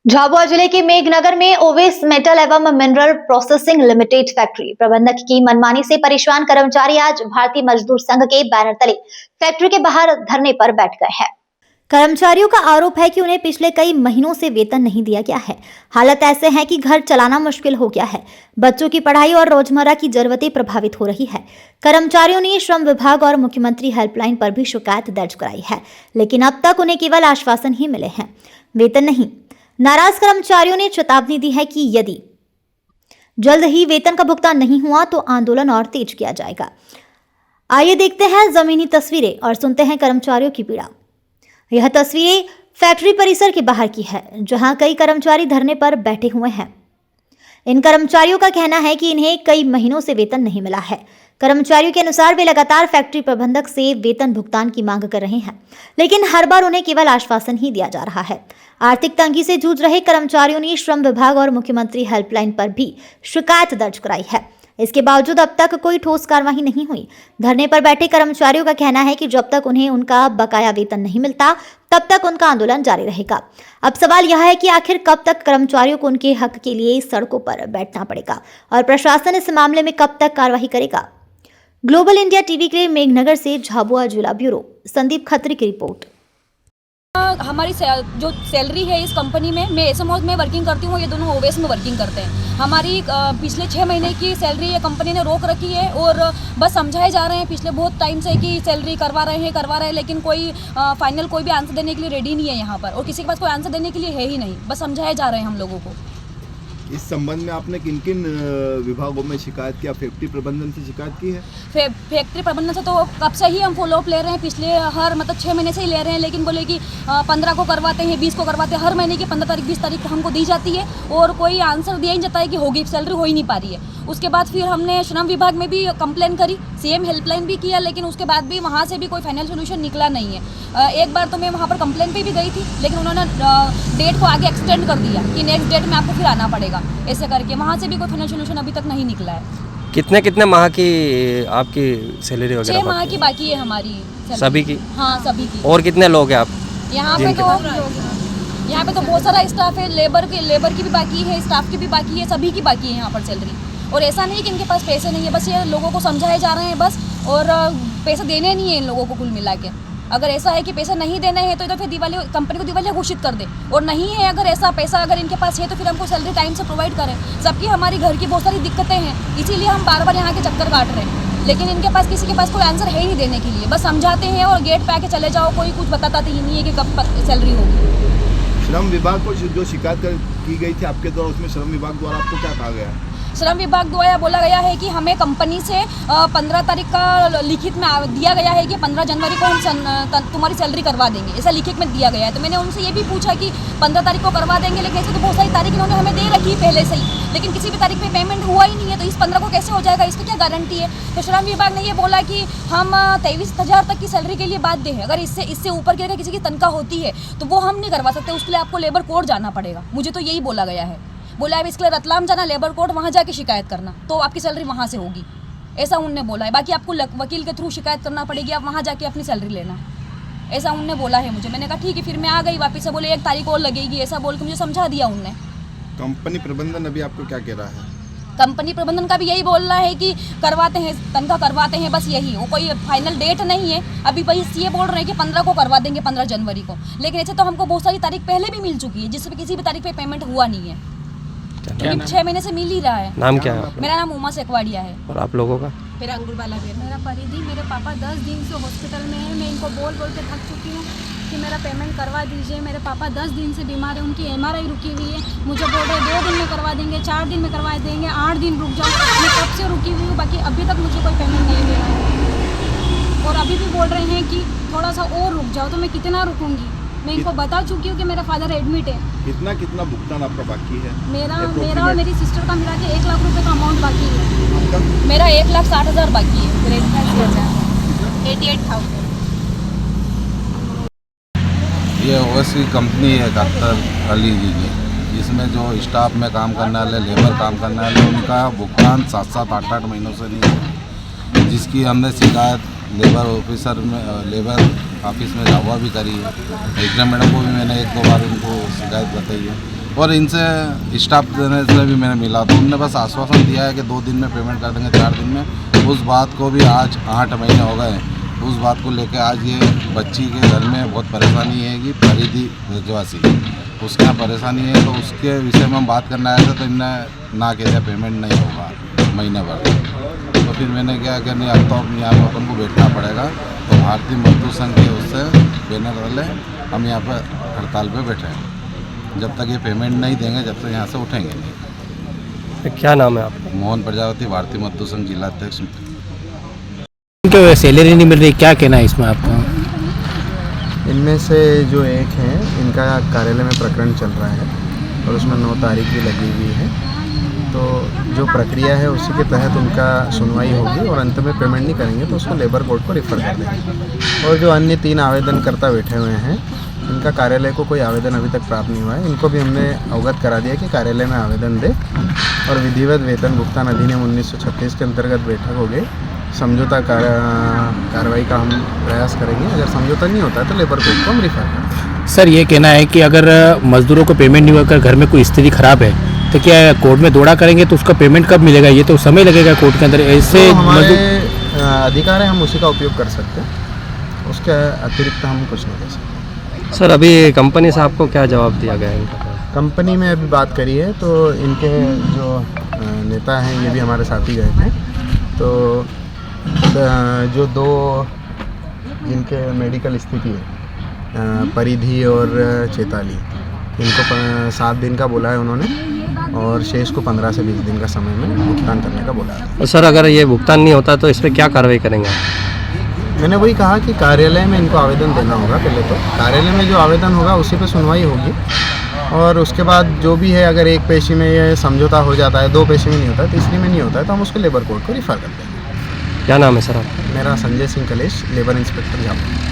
झाबुआ जिले के मेघनगर में ओवेस मेटल एवं मिनरल प्रोसेसिंग लिमिटेड फैक्ट्री प्रबंधक की मनमानी से परेशान कर्मचारी आज भारतीय मजदूर संघ के बैनर तले फैक्ट्री के बाहर धरने पर बैठ गए हैं। कर्मचारियों का आरोप है कि उन्हें पिछले कई महीनों से वेतन नहीं दिया गया है। हालत ऐसे है कि घर चलाना मुश्किल हो गया है। बच्चों की पढ़ाई और रोजमर्रा की जरूरतें प्रभावित हो रही है। कर्मचारियों ने श्रम विभाग और मुख्यमंत्री हेल्पलाइन पर भी शिकायत दर्ज कराई है, लेकिन अब तक उन्हें केवल आश्वासन ही मिले हैं, वेतन नहीं। नाराज कर्मचारियों ने चेतावनी दी है कि यदि जल्द ही वेतन का भुगतान नहीं हुआ तो आंदोलन और तेज किया जाएगा। आइए देखते हैं जमीनी तस्वीरें और सुनते हैं कर्मचारियों की पीड़ा। यह तस्वीरें फैक्ट्री परिसर के बाहर की है, जहां कई कर्मचारी धरने पर बैठे हुए हैं। इन कर्मचारियों का कहना है कि इन्हें कई महीनों से वेतन नहीं मिला है। कर्मचारियों के अनुसार वे लगातार फैक्ट्री प्रबंधक से वेतन भुगतान की मांग कर रहे हैं, लेकिन हर बार उन्हें केवल आश्वासन ही दिया जा रहा है। आर्थिक तंगी से जूझ रहे कर्मचारियों ने श्रम विभाग और मुख्यमंत्री हेल्पलाइन पर भी शिकायत दर्ज कराई है। इसके बावजूद अब तक कोई ठोस कार्रवाई नहीं हुई। धरने पर बैठे कर्मचारियों का कहना है कि जब तक उन्हें उनका बकाया वेतन नहीं मिलता तब तक उनका आंदोलन जारी रहेगा। अब सवाल यह है कि आखिर कब तक कर्मचारियों को उनके हक के लिए सड़कों पर बैठना पड़ेगा और प्रशासन इस मामले में कब तक कार्रवाई करेगा। ग्लोबल इंडिया टीवी के लिए मेघनगर से झाबुआ जिला ब्यूरो संदीप खत्री की रिपोर्ट। हमारी जो सैलरी है इस कंपनी में, मैं एसएमओज में वर्किंग करती हूँ, ये दोनों ओवेस में वर्किंग करते हैं। हमारी पिछले 6 महीने की सैलरी ये कंपनी ने रोक रखी है और बस समझाए जा रहे हैं पिछले बहुत टाइम से कि सैलरी करवा रहे हैं, लेकिन कोई फाइनल कोई भी आंसर देने के लिए रेडी नहीं है यहाँ पर, और किसी के पास कोई आंसर देने के लिए है ही नहीं। बस समझाए जा रहे हैं हम लोगों को। इस संबंध में आपने किन किन विभागों में शिकायत किया? फैक्ट्री प्रबंधन से शिकायत की है? फैक्ट्री प्रबंधन से तो कब से ही हम फॉलोअप ले रहे हैं, पिछले हर 6 महीने से ही ले रहे हैं, लेकिन बोले कि 15 को करवाते हैं, 20 को करवाते हैं। हर महीने की 15 तारीख 20 तारीख हमको दी जाती है और कोई आंसर दिया ही जाता है कि होगी, सैलरी हो ही नहीं पा रही है। उसके बाद फिर हमने श्रम विभाग में भी कंप्लेन करी, सीएम हेल्पलाइन भी किया, लेकिन उसके बाद भी वहाँ से भी कोई फाइनल सोल्यूशन निकला नहीं है। एक बार तो मैं वहाँ पर कंप्लेन पे भी गई थी, लेकिन उन्होंने डेट को आगे एक्सटेंड कर दिया कि नेक्स्ट डेट में आपको फिर आना पड़ेगा, ऐसे करके वहाँ से भी कोई फाइनल सोल्यूशन अभी तक नहीं निकला है। कितने माह की आपकी सैलरी वगैरह? 6 माह की बाकी है हमारी सभी की? हाँ, सभी की। और कितने लोग हैं आप यहाँ पे? यहाँ पे तो बहुत सारा स्टाफ है, लेबर की भी बाकी है, स्टाफ की भी बाकी है, सभी की बाकी है यहाँ पर सैलरी। और ऐसा नहीं कि इनके पास पैसे नहीं है, बस ये लोगों को समझाए जा रहे हैं बस, और पैसे देने नहीं है इन लोगों को कुल मिला के। अगर ऐसा है कि पैसा नहीं देना है तो फिर कंपनी को दिवालिया घोषित कर दे, और नहीं है अगर ऐसा पैसा अगर इनके पास है तो फिर हमको सैलरी टाइम से प्रोवाइड करें। सबकी हमारी घर की बहुत सारी दिक्कतें हैं, इसीलिए हम बार बार यहाँ के चक्कर काट रहे हैं, लेकिन इनके पास किसी के पास कोई आंसर है ही नहीं देने के लिए। बस समझाते हैं और गेट पे आके चले जाओ, कोई कुछ बताता ही नहीं है कि कब सैलरी होगी। श्रम विभाग को जो शिकायत की गई थी आपके द्वारा, उसमें श्रम विभाग द्वारा आपको क्या कहा गया है? श्रम विभाग द्वारा बोला गया है कि हमें कंपनी से 15 तारीख का लिखित में दिया गया है कि 15 जनवरी को हम तुम्हारी सैलरी करवा देंगे, ऐसा लिखित में दिया गया है। तो मैंने उनसे ये भी पूछा कि 15 तारीख को करवा देंगे, लेकिन ऐसे तो बहुत सारी तारीख इन्होंने हमें दे रखी है पहले से ही, लेकिन किसी भी तारीख में पेमेंट हुआ ही नहीं है, तो इस 15 को कैसे हो जाएगा, इसकी क्या गारंटी है? तो श्रम विभाग ने ये बोला कि हम 23,000 तक की सैलरी के लिए बाध्य है। अगर इससे ऊपर की अगर किसी की तनख्वाह होती है तो वो हम नहीं करवा सकते, उसके लिए आपको लेबर कोर्ट जाना पड़ेगा। मुझे तो यही बोला गया है। बोला है इसके लिए रतलाम जाना, लेबर कोर्ट, वहाँ जाके शिकायत करना तो आपकी सैलरी वहाँ से होगी, ऐसा उनने बोला है। बाकी आपको वकील के थ्रू शिकायत करना पड़ेगी, आप वहाँ जाके अपनी सैलरी लेना, ऐसा उनने बोला है मुझे। मैंने कहा ठीक है, फिर मैं आ गई वापस से, बोले 1 तारीख और लगेगी, ऐसा बोल के मुझे समझा दिया उनने। कंपनी प्रबंधन अभी आपको क्या कह रहा है? कंपनी प्रबंधन का भी यही बोल रहा है कि करवाते हैं, तनख्वाह करवाते हैं, बस यही। वो कोई फाइनल डेट नहीं है अभी, बस ये बोल रहे हैं कि 15 को करवा देंगे, 15 जनवरी को, लेकिन ऐसे तो हमको बहुत सारी तारीख पहले भी मिल चुकी है जिसमें किसी भी तारीख पे पेमेंट हुआ नहीं है। 6 महीने से मिल ही रहा है। नाम क्या है? मेरा नाम उमा सेकवाड़िया है। और आप लोगों का? मेरा अंगुरबाला बेर। मेरा परिधि। मेरे पापा 10 दिन से हॉस्पिटल में है। मैं इनको बोल के थक चुकी हूँ कि मेरा पेमेंट करवा दीजिए। मेरे पापा 10 दिन से बीमार है, उनकी MRI रुकी हुई है। मुझे बोल रहे 2 दिन में करवा देंगे, 4 दिन में करवा देंगे, 8 दिन रुक जाओ। मैं कब से रुकी हुई हूँ, बाकी अभी तक मुझे कोई पेमेंट नहीं मिला है, और अभी भी बोल रहे हैं कि थोड़ा सा और रुक जाओ। तो मैं कितना रुकूंगी? मैं इनको बता चुकी हूँ कि मेरा फादर एडमिट है। कितना भुगतान आपका बाकी है? मेरा और मेरी सिस्टर का मिला के 1 लाख रुपए का अमाउंट बाकी है। मेरा 1,60,000 बाकी है। 88,000। ये ओवेस की कंपनी है डॉक्टर अली जी की, जिसमें जो स्टाफ में काम करने वाले, लेबर काम करने वाले, उनका भुगतान 7-7, 8-8 महीनों से नहीं है, जिसकी हमने शिकायत लेबर ऑफिस में झाबुआ भी करी है। एग्जाम मैडम को भी मैंने 1-2 बार उनको शिकायत बताई है, और इनसे स्टाफ देने से भी मैंने मिला तो उनने बस आश्वासन दिया है कि 2 दिन में पेमेंट कर देंगे, 4 दिन में। उस बात को भी आज 8 महीने हो गए, उस बात को लेकर आज ये बच्ची के घर में बहुत परेशानी है कि फरीदी ब्रजवासी उसके यहाँ परेशानी है, तो उसके विषय में हम बात करने आए थे तो इनने ना कह दिया पेमेंट नहीं होगा महीने भर। तो फिर मैंने क्या कि नहीं अब तो यहाँ पर अपन को बैठना पड़ेगा, तो भारतीय मजदूर संघ के उससे बैनर वाले हम यहाँ पर हड़ताल पे बैठे हैं। जब तक ये पेमेंट नहीं देंगे जब तक यहाँ से उठेंगे नहीं। क्या नाम है आपका? मोहन प्रजापति, भारतीय मजदूर संघ जिला अध्यक्ष। इनको सैलरी नहीं मिल रही, क्या कहना है इसमें आपका? इनमें से जो एक हैं इनका कार्यालय में प्रकरण चल रहा है और उसमें 9 तारीख भी लगी हुई है। तो जो प्रक्रिया है उसी के तहत उनका सुनवाई होगी और अंत में पेमेंट नहीं करेंगे तो उसको लेबर कोर्ट को रिफ़र कर देंगे। और जो अन्य 3 आवेदनकर्ता बैठे हुए हैं इनका कार्यालय को कोई आवेदन अभी तक प्राप्त नहीं हुआ है। इनको भी हमने अवगत करा दिया कि कार्यालय में आवेदन दे और विधिवत वेतन भुगतान अधिनियम 1936 के अंतर्गत बैठक हो गई। समझौता कार्रवाई का हम प्रयास करेंगे। अगर समझौता नहीं होता तो लेबर कोर्ट को हम रिफर करेंगे। सर ये कहना है कि अगर मजदूरों को पेमेंट नहीं होकर घर में कोई स्थिति खराब है तो क्या कोर्ट में दौड़ा करेंगे, तो उसका पेमेंट कब मिलेगा? ये तो समय लगेगा कोर्ट के अंदर। ऐसे तो हमारे अधिकार है, हम उसी का उपयोग कर सकते हैं, उसके अतिरिक्त हम कुछ नहीं कर सकते। सर अभी कंपनी से आपको क्या जवाब दिया गया है इनका? कंपनी में अभी बात करी है तो इनके जो नेता हैं ये भी हमारे साथ ही गए थे। तो जो 2 जिनके मेडिकल स्थिति है परिधि और चेताली, इनको 7 दिन का बोला है उन्होंने और शेष को 15 से 20 दिन का समय में भुगतान करने का बोला है। और सर अगर ये भुगतान नहीं होता तो इस पर क्या कार्रवाई करेंगे? मैंने वही कहा कि कार्यालय में इनको आवेदन देना होगा। पहले तो कार्यालय में जो आवेदन होगा उसी पे सुनवाई होगी और उसके बाद जो भी है, अगर एक पेशी में ये समझौता हो जाता है, 2 पेशी में नहीं होता है, तीसरी में नहीं होता है, तो हम उसको लेबर कोर्ट को रिफ़र कर देंगे। क्या नाम है सर आपका? मेरा संजय सिंह कलेश, लेबर इंस्पेक्टर झाबुआ।